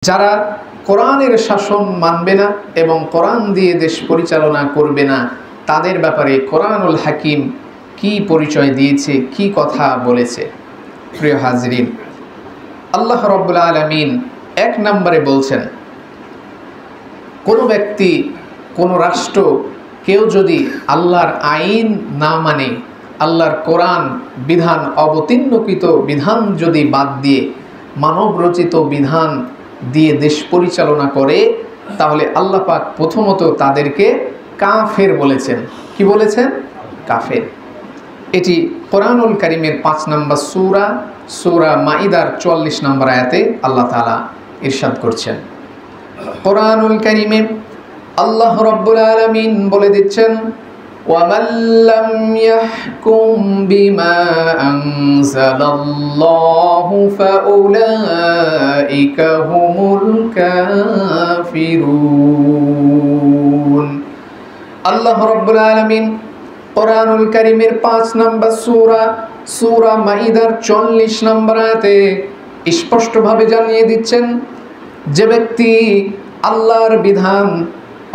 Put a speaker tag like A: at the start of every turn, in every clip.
A: যারা কোরআনের শাসন মানবে না এবং কোরআন দিয়ে দেশ পরিচালনা করবে না, তাদের ব্যাপারে কোরআনুল হাকিম কি পরিচয় দিয়েছে, কি কথা বলেছে। প্রিয় হাজরিন, আল্লাহ রাব্বুল আলামিন এক নম্বরে বলছেন, কোনো ব্যক্তি, কোনো রাষ্ট্র, কেউ যদি আল্লাহর আইন না মানে, আল্লাহর কোরআন বিধান, অবতীর্ণকৃত বিধান যদি বাদ দিয়ে মানবরচিত বিধান দিয়ে দেশ পরিচালনা করে, তাহলে আল্লাহ পাক প্রথমত তাদেরকে কাফের বলেছেন। কি বলেছেন? কাফের। এটি কোরআনুল কারীমের 5 নম্বর সূরা মাইদার 44 নম্বর আয়াতে আল্লাহ তাআলা ইরশাদ করছেন। কোরআনুল কারীমে আল্লাহ রাব্বুল আলামিন বলে দিচ্ছেন, وَمَنْ لَمْ يَحْكُمْ بِمَا أَنزَلَ اللَّهُ فَأُولَئِكَ هُمُ الْكَافِرُونَ। আল্লাহ রাব্বুল আলামিন কোরআনুল কারীমের 5 নম্বর সূরা মাইদার 44 নম্বর আয়াতে স্পষ্টভাবে জানিয়ে দিচ্ছেন, যে ব্যক্তি আল্লাহর বিধান,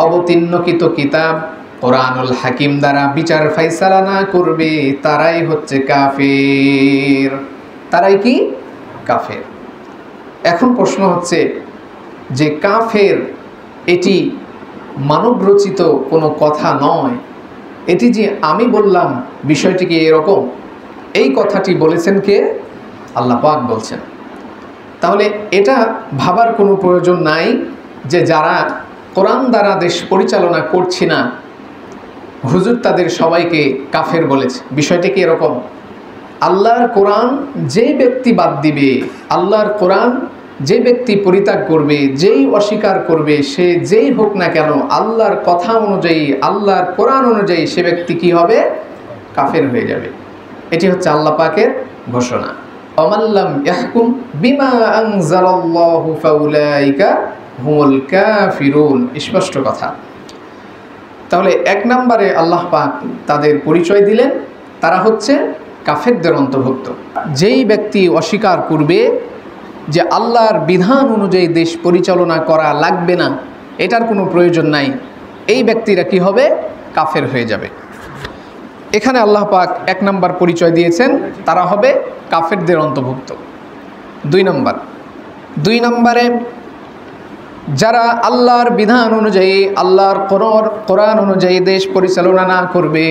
A: অবতীর্ণকৃত কিতাব কোরআনুল হাকিম দ্বারা বিচার ফাইসালা না করবে, তারাই হচ্ছে কাফের। তারাই কি? কাফের। এখন প্রশ্ন হচ্ছে যে কাফের এটি মানবরচিত কোনো কথা নয়, এটি যে আমি বললাম বিষয়টি কি এরকম, এই কথাটি বলেছেন কে? আল্লাহ পাক বলছেন। তাহলে এটা ভাবার কোনো প্রয়োজন নাই যে যারা কোরআন দ্বারা দেশ পরিচালনা করছে না, হুজুর তাদের সবাইকে কাফের বলেছে। বিষয়টি কি এরকম? আল্লাহর কোরআন যেই ব্যক্তি বাদ দিবে, আল্লাহর কোরআন যে ব্যক্তি পরিত্যাগ করবে, যেই অস্বীকার করবে, সে যেই হোক না কেন, আল্লাহর কথা অনুযায়ী, আল্লাহর কোরআন অনুযায়ী সে ব্যক্তি কি হবে? কাফের হয়ে যাবে। এটি হচ্ছে আল্লাহ পাকের ঘোষণা। ওয়ামাল্লাম ইয়াহকুম বিমা আনজালাল্লাহু ফাউলাইকা হুমুল কাফিরুন। স্পষ্ট কথা। তাহলে এক নম্বরে আল্লাহ পাক তাদের পরিচয় দিলেন, তারা হচ্ছে কাফেরদের অন্তর্ভুক্ত। যেই ব্যক্তি অস্বীকার করবে যে আল্লাহর বিধান অনুযায়ী দেশ পরিচালনা করা লাগবে না, এটার কোনো প্রয়োজন নাই, এই ব্যক্তিরা কি হবে? কাফের হয়ে যাবে। এখানে আল্লাহ পাক এক নম্বর পরিচয় দিয়েছেন, তারা হবে কাফেরদের অন্তর্ভুক্ত। দুই নম্বরে যারা আল্লাহর বিধান অনুযায়ী, আল্লাহর কোরআন অনুযায়ী দেশ পরিচালনা না করবে,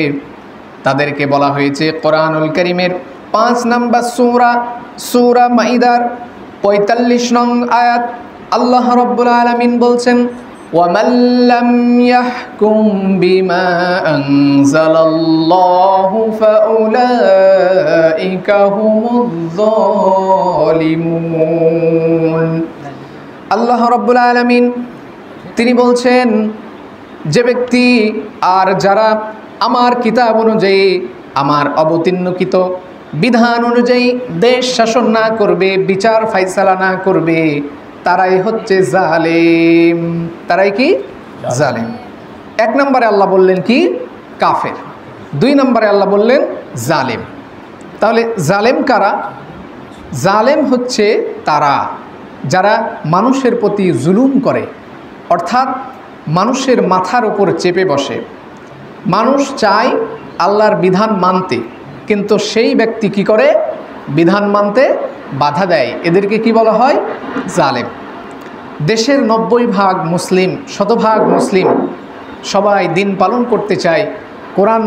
A: তাদেরকে বলা হয়েছে কোরআনুল কারীমের 5 নম্বর সূরা মাইদার 45 নং আয়াত আল্লাহ রাব্বুল আলামিন বলছেন, وَمَنْ لَمْ يَحْكُمْ بِمَا أَنزَلَ اللَّهُ فَأُولَئِكَ هُمُ الظَّالِمُونَ। আল্লাহ রাব্বুল আলামিন তিনি বলছেন, যে ব্যক্তি আর যারা আমার কিতাব অনুযায়ী, আমার অবতীর্ণকৃত বিধান অনুযায়ী দেশ শাসন না করবে, বিচার ফাইসালা না করবে, তারাই হচ্ছে জালেম। তারাই কি? জালেম। এক নম্বরে আল্লাহ বললেন কি? কাফের। 2 নম্বরে আল্লাহ বললেন জালেম। তাহলে জালেম কারা? জালেম হচ্ছে তারা যারা মানুষের প্রতি জুলুম করে, অর্থাৎ মানুষের মাথার উপর চেপে বসে। মানুষ চায় আল্লাহর বিধান মানতে, কিন্তু সেই ব্যক্তি কি করে? বিধান মানতে বাধা দেয়। এদেরকে কি বলা হয়? জালেম। দেশের 90% মুসলিম, শতভাগ মুসলিম, সবাই দিন পালন করতে চায়, কোরআন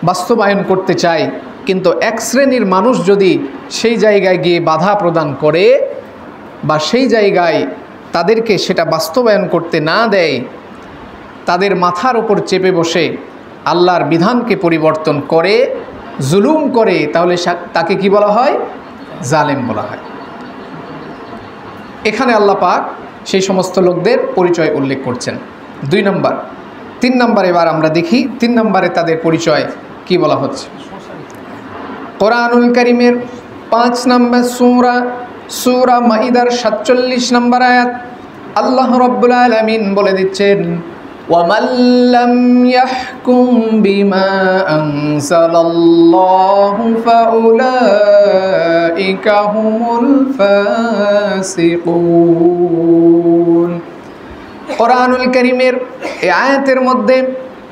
A: বাস্তবায়ন করতে চায়, কিন্তু এক শ্রেণীর মানুষ যদি সেই জায়গায় গিয়ে বাধা প্রদান করে বা সেই জায়গায় তাদেরকে সেটা বাস্তবায়ন করতে না দেয়, তাদের মাথার উপর চেপে বসে আল্লাহর বিধানকে পরিবর্তন করে, জুলুম করে, তাহলে তাকে কি বলা হয়? জালেম বলা হয়। এখানে আল্লাহ পাক সেই সমস্ত লোকদের পরিচয় উল্লেখ করছেন। 2 নম্বর। 3 নম্বর এবার আমরা দেখি 3 নম্বরে তাদের পরিচয় কি বলা হচ্ছে। কোরআনুল কারীমের 5 নম্বর সূরা মাইদার 47 নম্বর আয়াত আল্লাহ রাব্বুল আলামিন বলে দিচ্ছেন, وَمَنْ لَمْ يَحْكُمْ بِمَا أَنزَلَ اللَّهُ فَأُولَئِكَ هُمُ الْفَاسِقُونَ। কোরআনুল কারীমের এই আয়াতের মধ্যে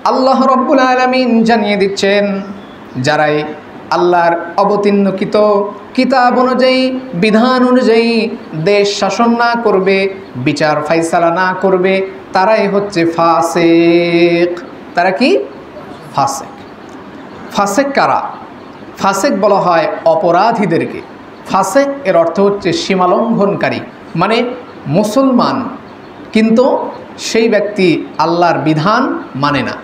A: আল্লাহ রাব্বুল আলামিন জানিয়ে দিচ্ছেন, যারাই আল্লাহর অবতীর্ণকৃত কিতাব অনুযায়ী, বিধান অনুযায়ী দেশ শাসন না করবে, বিচার ফাইসালা না করবে, তারাই হচ্ছে ফাসিক। তারা কি? ফাসিক। ফাসিক কারা? ফাসিক বলা হয় অপরাধীদেরকে। ফাসিক এর অর্থ হচ্ছে সীমালঙ্ঘনকারী, মানে মুসলমান কিন্তু সেই ব্যক্তি আল্লাহর বিধান মানে না।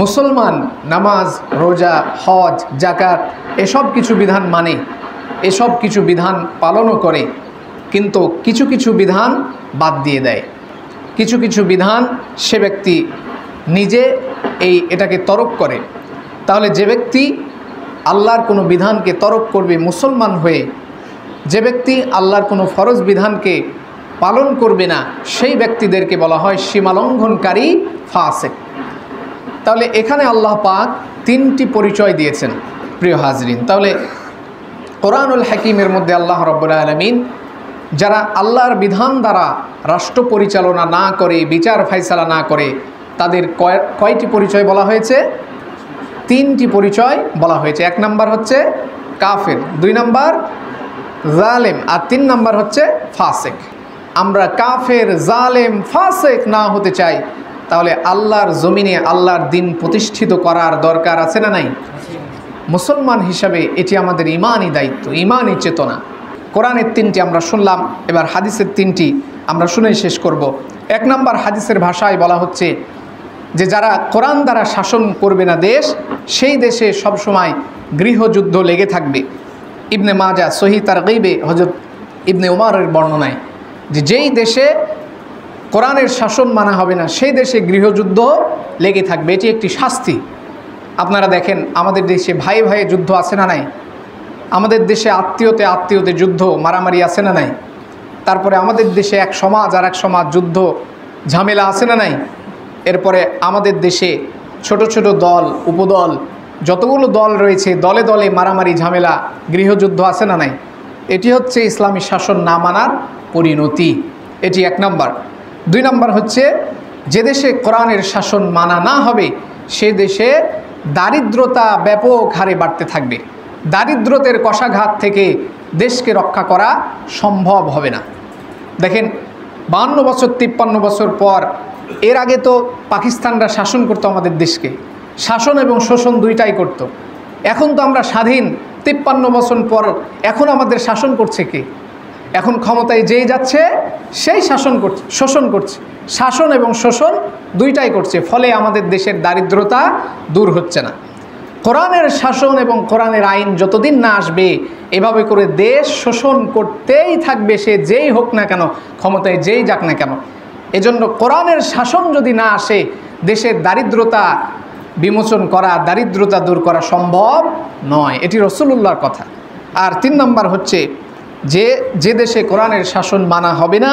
A: মুসলমান নামাজ, রোজা, হজ, যাকাত এসব কিছু বিধান মানে, এসব কিছু বিধান পালনও করে, কিন্তু কিছু কিছু বিধান বাদ দিয়ে দেয়। কিছু কিছু বিধান সে ব্যক্তি নিজে এটাকে তরক করে। তাহলে যে ব্যক্তি আল্লাহর কোনো বিধানকে তরক করবে মুসলমান হয়ে, যে ব্যক্তি আল্লাহর কোনো ফরজ বিধানকে পালন করবে না, সেই ব্যক্তিদেরকে বলা হয় সীমালঙ্ঘনকারী, ফাসিক। তাহলে এখানে আল্লাহ পাক তিনটি পরিচয় দিয়েছেন প্রিয় হাজরিন। তাহলে কোরআনুল হাকিমের মধ্যে আল্লাহ রাব্বুল আলামিন যারা আল্লাহর বিধান দ্বারা রাষ্ট্র পরিচালনা না করে, বিচার ফাইসালা না করে, তাদের কয়টি পরিচয় বলা হয়েছে? তিনটি পরিচয় বলা হয়েছে। এক নাম্বার হচ্ছে কাফের, দুই নাম্বার জালেম, আর তিন নাম্বার হচ্ছে ফাসিক। আমরা কাফের, জালেম, ফাসিক না হতে চাই, তাহলে আল্লাহর জমিনে আল্লাহর দিন প্রতিষ্ঠিত করার দরকার আছে না নাই? মুসলমান হিসাবে এটি আমাদের ইমানই দায়িত্ব, ইমানই চেতনা। কোরআনের তিনটি আমরা শুনলাম, এবার হাদিসের তিনটি আমরা শুনেই শেষ করব। এক নম্বর হাদিসের ভাষায় বলা হচ্ছে যে যারা কোরআন দ্বারা শাসন করবে না দেশ, সেই দেশে সবসময় গৃহযুদ্ধ লেগে থাকবে। ইবনে মাজা সহিহ তারগীবে হযরত ইবনে উমরের বর্ণনায় যে যেই দেশে কোরআনের শাসন মানা হবে না, সেই দেশে গৃহযুদ্ধ লেগে থাকবে। এটি একটি শাস্তি। আপনারা দেখেন আমাদের দেশে ভাই ভাইয়ে যুদ্ধ আছে না নাই? আমাদের দেশে আত্মীয়তে যুদ্ধ, মারামারি আছে না নাই? তারপরে আমাদের দেশে এক সমাজ আর এক সমাজ যুদ্ধ, ঝামেলা আছে না নাই? এরপরে আমাদের দেশে ছোট ছোট দল, উপদল, যতগুলো দল রয়েছে, দলে দলে মারামারি, ঝামেলা, গৃহযুদ্ধ আছে না নাই? এটি হচ্ছে ইসলামী শাসন না মানার পরিণতি। এটি এক নম্বর। দুই নম্বর হচ্ছে যে দেশে কোরআনের শাসন মানা না হবে, সে দেশে দারিদ্রতা ব্যাপক হারে বাড়তে থাকবে। দারিদ্রতার কষাঘাত থেকে দেশকে রক্ষা করা সম্ভব হবে না। দেখেন 52 বছর 53 বছর পর, এর আগে তো পাকিস্তানরা শাসন করতো আমাদের দেশকে, শাসন এবং শোষণ দুইটাই করত। এখন তো আমরা স্বাধীন 53 বছর পর, এখন আমাদের শাসন করছে কে? এখন ক্ষমতায় যেই যাচ্ছে সেই শোষণ করছে। শাসন এবং শোষণ দুইটাই করছে, ফলে আমাদের দেশের দারিদ্রতা দূর হচ্ছে না। কোরআনের শাসন এবং কোরআনের আইন যতদিন না আসবে, এভাবে করে দেশ শোষণ করতেই থাকবে, সে যেই হোক না কেন, ক্ষমতায় যেই যাক না কেন। এজন্য কোরআনের শাসন যদি না আসে, দেশের দারিদ্রতা বিমোচন করা, দারিদ্রতা দূর করা সম্ভব নয়। এটি রাসূলুল্লাহর কথা। আর তিন নম্বর হচ্ছে যে দেশে কোরআনের শাসন মানা হবে না,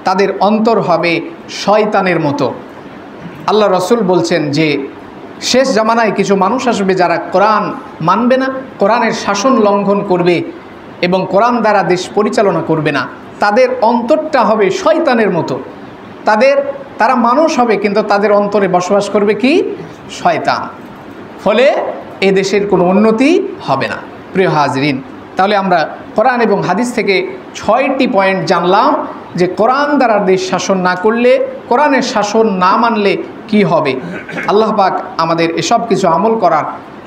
A: তাদের অন্তর হবে শয়তানের মতো। আল্লাহ রসুল বলছেন যে শেষ জামানায় কিছু মানুষ আসবে যারা কোরআন মানবে না, কোরআনের শাসন লঙ্ঘন করবে এবং কোরআন দ্বারা দেশ পরিচালনা করবে না। তাদের অন্তরটা হবে শয়তানের মতো। তারা মানুষ হবে, কিন্তু তাদের অন্তরে বসবাস করবে কি? শয়তান। ফলে এ দেশের কোনো উন্নতি হবে না। প্রিয় হাজরিন, তাহলে আমরা কোরআন এবং হাদিস থেকে 6টি পয়েন্ট জানলাম যে কোরআন দ্বারা দেশ শাসন না করলে, কোরআনের শাসন না মানলে কি হবে। আল্লাহ পাক আমাদের এসব কিছু আমল করার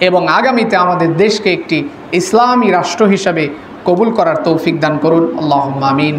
A: এবং আগামীতে আমাদের দেশকে একটি ইসলামী রাষ্ট্র হিসাবে কবুল করার তৌফিক দান করুন। আল্লাহুম্মা আমিন।